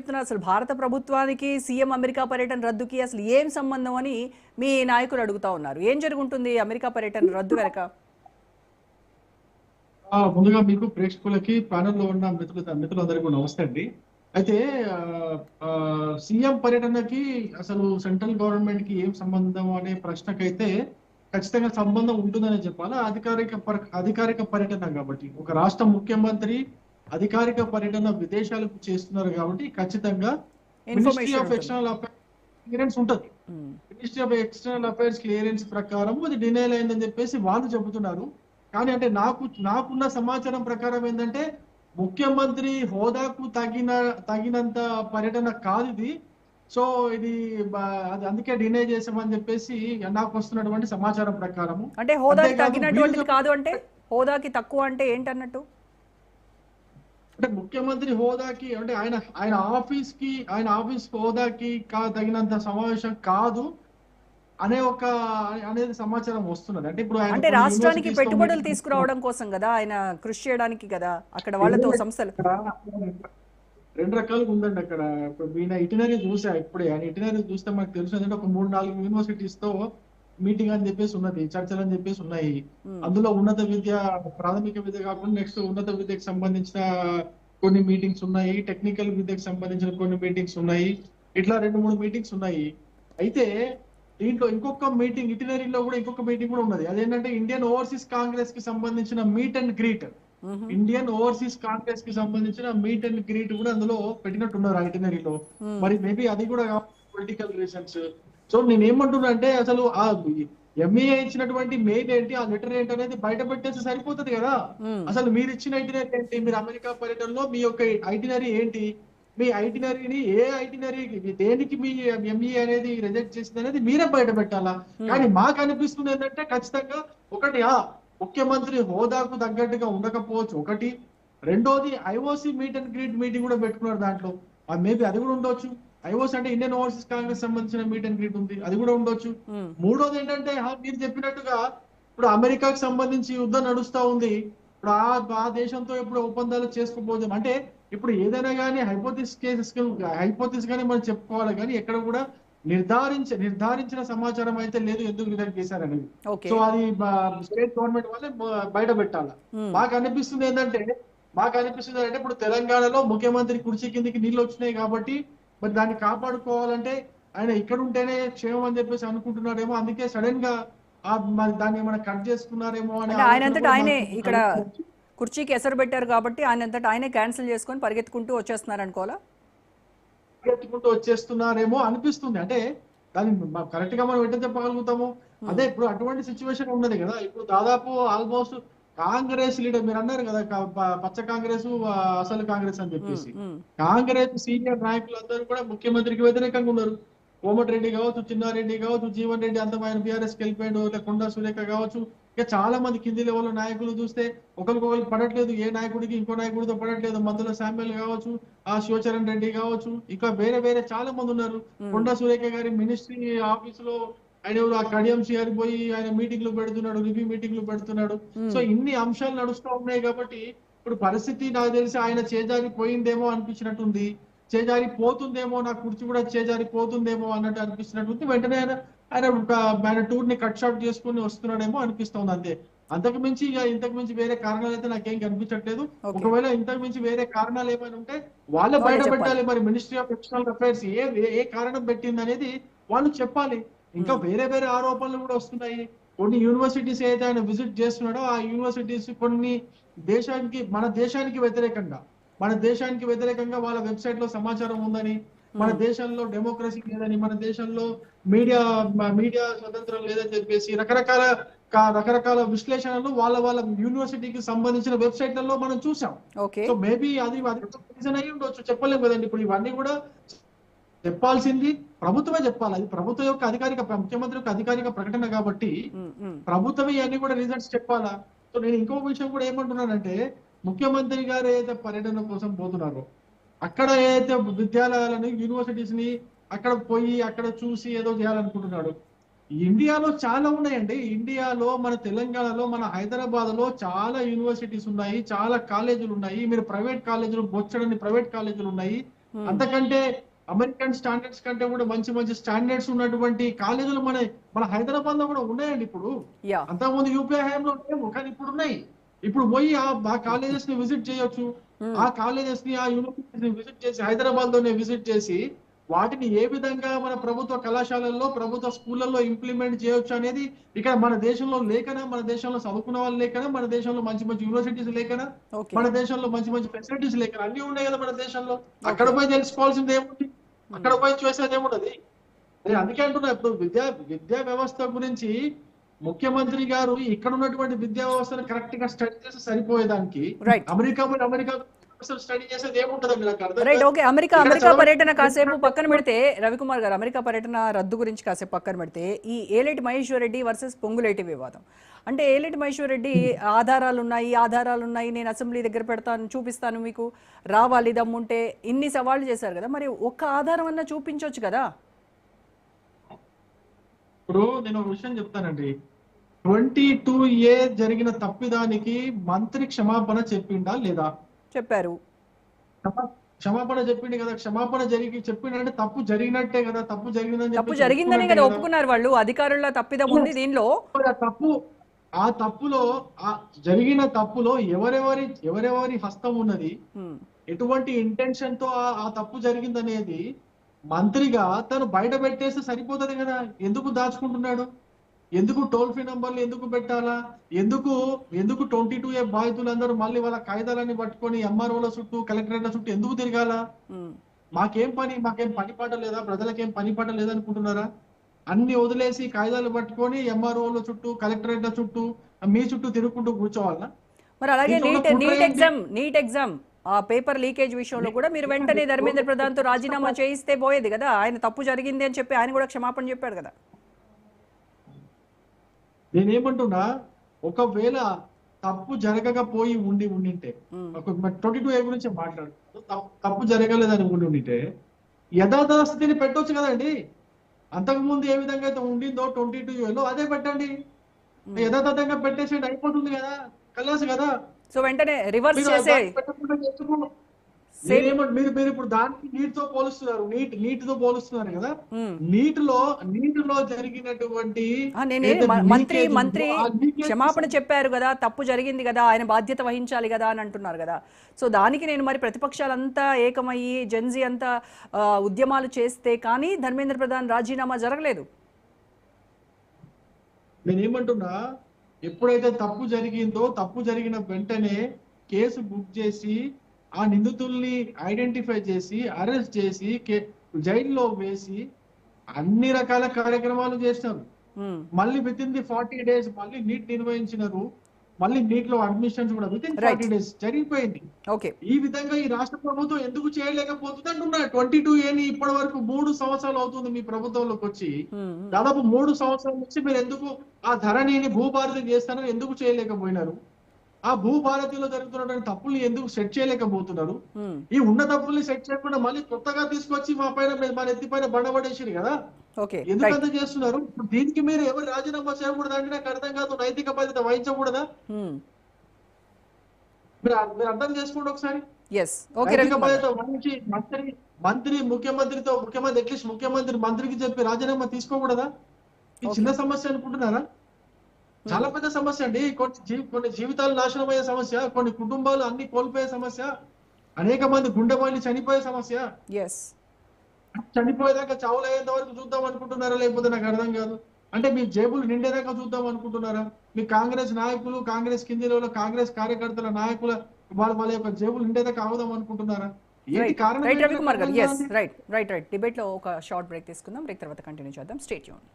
చెప్తున్నారు? అసలు భారత ప్రభుత్వానికి సీఎం అమెరికా పర్యటన రద్దుకి అసలు ఏం సంబంధం అని మీ నాయకులు అడుగుతా ఉన్నారు. ఏం జరుగుతుంది అమెరికా పర్యటన రద్దు వెనక? ముందుగా మీకు ప్రేక్షకులకి ప్యానెల్లో ఉన్న మిత్రులందరికీ నమస్తే అండి. అయితే సీఎం పర్యటనకి అసలు సెంట్రల్ గవర్నమెంట్ కి ఏం సంబంధం అనే ప్రశ్నకైతే ఖచ్చితంగా సంబంధం ఉంటుందని చెప్పాలి. అధికారిక పర్యటన కాబట్టి, ఒక రాష్ట్ర ముఖ్యమంత్రి అధికారిక పర్యటన విదేశాలకు చేస్తున్నారు కాబట్టి ఖచ్చితంగా ministry of external affairs clearance ఉంటుంది. Ministry of external affairs clearance ప్రకారం అది డినైల్ అయిందని చెప్పేసి వాళ్ళు చెబుతున్నారు. కానీ అంటే నాకున్న సమాచారం ప్రకారం ఏంటంటే ముఖ్యమంత్రి హోదాకు తగినంత పర్యటన కాదు ఇది. సో ఇది అది అందుకే డినై చేసామని చెప్పేసి నాకు వస్తున్నటువంటి సమాచారం ప్రకారం. అంటే హోదాకి తగినటువంటిది కాదు అంటే హోదాకి తక్కువ అంటే ఏంటన్నట్టు? అంటే ముఖ్యమంత్రి హోదాకి అంటే ఆయన ఆఫీస్ హోదాకి తగినంత సమావేశం కాదు అనేది సమాచారం వస్తున్నది. అంటే ఇప్పుడు అంటే రాష్ట్రానికి పెట్టుబడులు తీసుకురావడం కోసం కదా, ఆయన కృషి చేయడానికి కదా అక్కడ వాళ్ళతో సంస్థలు. రెండు రకాలుగా ఉందండి అక్కడ. ఈయన ఇటినరీ చూసా ఇప్పుడే. ఆయన ఇటినరీ చూస్తే మనకు తెలుసు ఏంటంటే ఒక 3-4 యూనివర్సిటీస్ తో మీటింగ్ అని చెప్పేసి ఉన్నది, చర్చలు అని చెప్పేసి ఉన్నాయి. అందులో ఉన్నత విద్య, ప్రాథమిక విద్య కాకుండా నెక్స్ట్ ఉన్నత విద్యకు సంబంధించిన కొన్ని మీటింగ్స్ ఉన్నాయి, టెక్నికల్ విద్యకు సంబంధించిన కొన్ని మీటింగ్స్ ఉన్నాయి. ఇట్లా 2-3 మీటింగ్స్ ఉన్నాయి. అయితే దీంట్లో ఇంకొక మీటింగ్, ఇటినరీలో కూడా ఇంకొక మీటింగ్ కూడా ఉన్నది. అదేంటంటే ఇండియన్ ఓవర్సీస్ కాంగ్రెస్ కి సంబంధించిన meet and greet. Indian overseas Congress కి సంబంధించిన మీట్ అండ్ గ్రీట్ కూడా అందులో పెట్టినట్టున్నారు ఇటినరీలో. మరి మేబీ అది కూడా పొలిటికల్ రీజన్స్. సో నేను ఏమంటున్నా అంటే అసలు ఆ ఎంఈఏ ఇచ్చినటువంటి మెయిల్ ఏంటి, ఆ లెటర్ ఏంటి అనేది బయట పెట్టేసి సరిపోతుంది కదా. అసలు మీరు ఇచ్చిన ఐటినరీ ఏంటి, మీరు అమెరికా పర్యటనలో మీ యొక్క ఐటినరీ ఏంటి, మీ ఐటినరీని ఏ ఐటినరీ దేనికి మీ ఎంఈ అనేది రిజెక్ట్ చేసింది అనేది మీరే బయట పెట్టాలా. కానీ మాకు అనిపిస్తుంది ఏంటంటే ఖచ్చితంగా ఒకటి ముఖ్యమంత్రి హోదాకు తగ్గట్టుగా ఉండకపోవచ్చు ఒకటి. రెండోది IOC meet and greet meeting కూడా పెట్టుకున్నారు దాంట్లో. మేబీ అది కూడా ఉండొచ్చు. ఐఓసి అంటే ఇండియన్ ఓవర్సీస్ కాంగ్రెస్ సంబంధించిన మీట్ అండ్ గ్రీట్ ఉంది, అది కూడా ఉండొచ్చు. మూడోది ఏంటంటే మీరు చెప్పినట్టుగా ఇప్పుడు అమెరికాకు సంబంధించి యుద్ధం నడుస్తా ఉంది. ఇప్పుడు ఆ దేశంతో ఇప్పుడు ఒప్పందాలు చేసుకోబోదాం అంటే ఇప్పుడు ఏదైనా కానీ హైపోథిస్ కానీ మనం చెప్పుకోవాలి. కానీ ఎక్కడ కూడా నిర్ధారించిన సమాచారం అయితే లేదు ఎందుకు రిజెక్ట్ చేశారనేది. సో అది స్టేట్ గవర్నమెంట్ వాళ్ళే బయట పెట్టాలి. మాకు అనిపిస్తుంది ఏంటంటే ఇప్పుడు తెలంగాణలో ముఖ్యమంత్రి కుర్చీ కిందికి నీళ్ళు వచ్చినాయి కాబట్టి మరి దాన్ని కాపాడుకోవాలంటే ఆయన ఇక్కడ ఉంటేనే క్షేమం అని చెప్పేసి అనుకుంటున్నారేమో. అందుకే సడన్ గా మరి దాన్ని ఏమైనా కట్ చేసుకున్నారేమో అని ఆయనంతటా ఆయనే ఇక్కడ కుర్చీకి ఎసరు పెట్టారు కాబట్టి ఆయనంతటా ఆయనే క్యాన్సిల్ చేసుకొని పరిగెత్తుకుంటూ వచ్చేస్తున్నారు అనుకోవాలా? పరిగెత్తుకుంటూ వచ్చేస్తున్నారేమో అనిపిస్తుంది. అంటే దాన్ని కరెక్ట్ గా మనం ఎట్లా చెప్పగలుగుతాము? అదే ఇప్పుడు అటువంటి సిచ్యువేషన్ ఉన్నది కదా. ఇప్పుడు దాదాపు ఆల్మోస్ట్ కాంగ్రెస్ లీడర్ మీరు అన్నారు కదా, పచ్చ కాంగ్రెస్ అసలు కాంగ్రెస్ అని చెప్పేసి, కాంగ్రెస్ సీనియర్ నాయకులందరూ కూడా ముఖ్యమంత్రికి వ్యతిరేకంగా ఉన్నారు. కోమటిరెడ్డి కావచ్చు, చిన్నారెడ్డి కావచ్చు, జీవన్ రెడ్డి అంతా ఆయన బీఆర్ఎస్ కి వెళ్ళిపోయాడు, కొండా సురేఖ కావచ్చు, ఇక చాలా మంది కింది లెవెల్ నాయకులు చూస్తే ఒకరికి పడట్లేదు, ఏ నాయకుడికి ఇంకో నాయకుడితో పడట్లేదు. మందుల శామ్యుల్ కావచ్చు, శివచరణ్ రెడ్డి కావచ్చు, ఇంకా వేరే చాలా మంది ఉన్నారు. కొండా సురేఖ గారి మినిస్ట్రీ ఆఫీస్ లో ఆయన ఆ కడియం సిఆర్ పోయి ఆయన మీటింగ్లు పెడుతున్నాడు, రివ్యూ మీటింగ్లు పెడుతున్నాడు. సో ఇన్ని అంశాలు నడుస్తూ ఉన్నాయి కాబట్టి ఇప్పుడు పరిస్థితి నాకు తెలిసి ఆయన చేజారి పోయిందేమో అనిపించినట్టుంది, చేజారి పోతుందేమో, నా కుర్చీ కూడా చేజారి పోతుందేమో అన్నట్టు అనిపిస్తున్నట్టుంది. వెంటనే ఆయన టూర్ ని కట్ షార్ట్ చేసుకుని వస్తున్నాడేమో అనిపిస్తుంది అంతే. ఇంతకు మించి వేరే కారణాలు అయితే నాకేం కనిపించట్లేదు. ఒకవేళ ఇంతకు మించి వేరే కారణాలు ఏమైనా ఉంటే వాళ్ళే బయట పెట్టాలి. మరి మినిస్ట్రీ ఆఫ్ ఎక్స్టర్నల్ అఫైర్స్ ఏ కారణం పెట్టింది అనేది వాళ్ళు చెప్పాలి. ఇంకా వేరే ఆరోపణలు కూడా వస్తున్నాయి. కొన్ని యూనివర్సిటీస్ ఏదైతే ఆయన విజిట్ చేస్తున్నాడో ఆ యూనివర్సిటీస్ కొన్ని మన దేశానికి వ్యతిరేకంగా వాళ్ళ వెబ్సైట్ లో సమాచారం ఉందని, మన దేశంలో డెమోక్రసీ లేదని, మన దేశంలో మీడియా స్వతంత్రం లేదని చెప్పేసి రకరకాల విశ్లేషణలు వాళ్ళ యూనివర్సిటీకి సంబంధించిన వెబ్సైట్లలో మనం చూసాం. సో మేబీ అది రీజన్ అయ్యి ఉండొచ్చు, చెప్పలేము కదండి. ఇప్పుడు ఇవన్నీ కూడా చెప్పాల్సింది ప్రభుత్వమే చెప్పాలి. అది ప్రభుత్వం యొక్క ముఖ్యమంత్రి యొక్క అధికారిక ప్రకటన కాబట్టి ప్రభుత్వమే ఇవన్నీ కూడా రిజల్ట్స్ చెప్పాలా. సో నేను ఇంకొక విషయం కూడా ఏమంటున్నానంటే ముఖ్యమంత్రి గారు ఏదైతే పర్యటన కోసం పోతున్నారో అక్కడ ఏదైతే విద్యాలయాలని, యూనివర్సిటీస్ ని అక్కడ పోయి అక్కడ చూసి ఏదో చేయాలనుకుంటున్నాడు. ఇండియాలో చాలా ఉన్నాయండి. ఇండియాలో మన తెలంగాణలో, మన హైదరాబాద్ లో చాలా యూనివర్సిటీస్ ఉన్నాయి, చాలా కాలేజీలు ఉన్నాయి. మీరు ప్రైవేట్ కాలేజీలు, బొచ్చడని ప్రైవేట్ కాలేజీలు ఉన్నాయి. అంతకంటే అమెరికన్ స్టాండర్డ్స్ కంటే కూడా మంచి మంచి స్టాండర్డ్స్ ఉన్నటువంటి కాలేజీలు మన హైదరాబాద్ లో కూడా ఉన్నాయండి ఇప్పుడు. యా అంతకుముందు యూపీఐ హయాంలో లేవు, కానీ ఇప్పుడు ఉన్నాయి. ఇప్పుడు పోయి ఆ కాలేజెస్ ని విజిట్ చేయొచ్చు. ఆ కాలేజెస్ ని, ఆ యూనివర్సిటీస్ ని విజిట్ చేసి, హైదరాబాద్ లోనే విజిట్ చేసి వాటిని ఏ విధంగా మన ప్రభుత్వ కళాశాలల్లో, ప్రభుత్వ స్కూళ్ళల్లో ఇంప్లిమెంట్ చేయొచ్చు అనేది ఇక్కడ మన దేశంలో లేకనా, మన దేశంలో చదువుకున్న వాళ్ళు లేకనా, మన దేశంలో మంచి మంచి యూనివర్సిటీస్ లేకనా, ఓకే మన దేశంలో మంచి మంచి ఫెసిలిటీస్ లేకనా, అన్ని ఉన్నాయి కదా మన దేశంలో. అక్కడ పోయి తెలుసుకోవాల్సింది ఏముంది, అక్కడ పోయి చూసేది ఏముంటది. నేను అందుకే అంటున్నా, ఇప్పుడు విద్యా వ్యవస్థ గురించి ముఖ్యమంత్రి గారు ఇక్కడ ఉన్నటువంటి విద్యా వ్యవస్థను కరెక్ట్ గా స్టడీ చేసి సరిపోయేదానికి రైట్ అమెరికా స్టడీ చేసేది ఏముంటదండి నాకు అర్థం రైట్ కాదు. ఓకే అమెరికా పర్యటన కాసేపు పక్కన పెడితే, రవికుమార్ గారు అమెరికా పర్యటన రద్దు గురించి కాసేపు పక్కన పెడితే, ఈ ఏలేటి మహేశ్వర్ రెడ్డి వర్సెస్ పొంగులేటి వివాదం అంటే, ఏలేటి మహేశ్వర్ రెడ్డి ఆధారాలు ఉన్నాయి, నేను అసెంబ్లీ దగ్గర పెడతాను, చూపిస్తాను, మీకు రావాలి దమ్ముంటే, ఇన్ని సవాళ్లు చేశారు కదా, మరి ఒక్క ఆధారం అన్నా చూపించవచ్చు కదా. ఇప్పుడు నేను ఒక విషయం చెప్తానండి. 22A జరిగిన తప్పిదానికి మంత్రి క్షమాపణ చెప్పిండా లేదా? చెప్పారు. క్షమాపణ చెప్పిండు కదా. క్షమాపణ చెప్పిండంటే తప్పు జరిగినట్టే కదా. తప్పు జరిగిందని తప్పు జరిగిందనే కదా ఒప్పుకున్నారు వాళ్ళు. అధికారుల తప్పిదం ఉంది దీనిలో. ఆ తప్పులో జరిగిన తప్పులో ఎవరెవరి హస్తం ఉన్నది, ఎటువంటి ఇంటెన్షన్ తో ఆ తప్పు జరిగిందనేది మంత్రిగా తను బయట పెట్టేస్తే సరిపోతుంది కదా. ఎందుకు దాచుకుంటున్నాడు? ఎందుకు టోల్ ఫ్రీ నంబర్లు ఎందుకు పెట్టాలా? ఎందుకు 22A బాధితులందరూ మళ్ళీ వాళ్ళ కాగితాలన్నీ పట్టుకొని ఎంఆర్ఓల చుట్టూ, కలెక్టరేట్ల చుట్టూ ఎందుకు తిరగాల? మాకేం పని పాట లేదా? ప్రజలకేం పని పాట లేదనుకుంటున్నారా? అన్ని వదిలేసి కాగితాలు పట్టుకొని ఎంఆర్ఓల చుట్టూ, కలెక్టరేట్ల చుట్టూ, మీ చుట్టూ తిరుగుకుంటూ కూర్చోవాలనా? మరి అలాగే నీట్ ఎగ్జామ్ ఆ పేపర్ లీకేజ్ విషయంలో కూడా మీరు వెంటనే ధర్మేంద్ర ప్రధాన్ తో రాజీనామా చేయిస్తే పోయేది కదా. ఆయన తప్పు జరిగింది అని చెప్పి ఆయన కూడా క్షమాపణ చెప్పాడు కదా. నేనేమంటున్నా, ఒకవేళ తప్పు జరగకపోయి ఉండింటే, 22A గురించి మాట్లాడు, తప్పు జరగలేదని ఉండింటే యథాస్థితిని పెట్టొచ్చు కదండి. అంతకుముందు ఏ విధంగా అయితే ఉండిందో 22Aలో అదే పెట్టండి. యథాతథంగా పెట్టేసి అయిపోతుంది కదా, కలాసి కదా. సో వెంటనే రివర్స్ చేసే మీరు ఇప్పుడు దానికి నీటితో పోలుస్తున్నారు, నీటితో పోలుస్తున్నారు కదా. నీటిలో జరిగినటువంటి మంత్రి క్షమాపణ చెప్పారు కదా, తప్పు జరిగింది కదా, ఆయన బాధ్యత వహించాలి కదా అని అంటున్నారు కదా. సో దానికి నేను మరి ప్రతిపక్షాలంతా ఏకమయ్యి జెన్జీ అంతా ఉద్యమాలు చేస్తే కానీ ధర్మేంద్ర ప్రధాన్ రాజీనామా జరగలేదు. నేనేమంటున్నా, ఎప్పుడైతే తప్పు జరిగిందో తప్పు జరిగిన వెంటనే కేసు బుక్ చేసి ఆ నిందితుల్ని ఐడెంటిఫై చేసి అరెస్ట్ చేసి జైల్లో వేసి అన్ని రకాల కార్యక్రమాలు చేస్తారు. మళ్ళీ విత్ ఇన్ ది 40 days మళ్ళీ నీట్ నిర్వహించినారు. మళ్ళీ నీట్ లో అడ్మిషన్స్ కూడా విత్ ఇన్ 40 days జరిగిపోయింది. ఈ విధంగా ఈ రాష్ట్ర ప్రభుత్వం ఎందుకు చేయలేకపోతుంది అంటున్నా. 22A ఇప్పటి వరకు 3 సంవత్సరాలు అవుతుంది మీ ప్రభుత్వంలోకి వచ్చి. దాదాపు 3 సంవత్సరాల నుంచి మీరు ఎందుకు ఆ ధరణిని భూభారతి చేస్తారని ఎందుకు చేయలేకపోయినారు? ఆ భూభారతిలో జరుగుతున్నటువంటి తప్పుల్ని ఎందుకు సెట్ చేయలేకపోతున్నారు? ఈ ఉన్న తప్పుల్ని సెట్ చేయకుండా మళ్ళీ కొత్తగా తీసుకొచ్చి మన ఎత్తి పైన బండబడేసారు కదా. ఎందుకంత చేస్తున్నారు? దీనికి మీరు ఎవరు రాజీనామా చేయకూడదు అంటే నాకు అర్థం కాదు. నైతిక బాధ్యత వహించకూడదా? మీరు అర్థం చేసుకోండి ఒకసారి. నైతిక బాధ్యత వహించి ముఖ్యమంత్రికి చెప్పి రాజీనామా తీసుకోకూడదా? ఈ చిన్న సమస్య అనుకుంటున్నారా? చాలా పెద్ద సమస్య అండి. కొన్ని జీవితాలు నాశనం అయ్యే సమస్య, కొన్ని కుటుంబాలు అన్ని కోల్పోయే సమస్య, అనేక మంది గుండె బాయిలు చనిపోయే సమస్య. చనిపోయేదాకా చావులయ్యేంత వరకు చూద్దాం అనుకుంటున్నారా? లేకపోతే నాకు అర్థం కాదు. అంటే మీ జేబులు నిండేదాకా చూద్దాం అనుకుంటున్నారా? మీ కాంగ్రెస్ నాయకులు, కాంగ్రెస్ కిందిలో కాంగ్రెస్ కార్యకర్తల నాయకుల వాళ్ళ యొక్క జేబులు నిండేదాకా ఆగుదాం అనుకుంటున్నారా? ఏంటి కారణం? డిబేట్ లో ఒక షార్ట్ బ్రేక్ తీసుకుందాం. బ్రేక్ తర్వాత కంటిన్యూ చేద్దాం. Stay tune.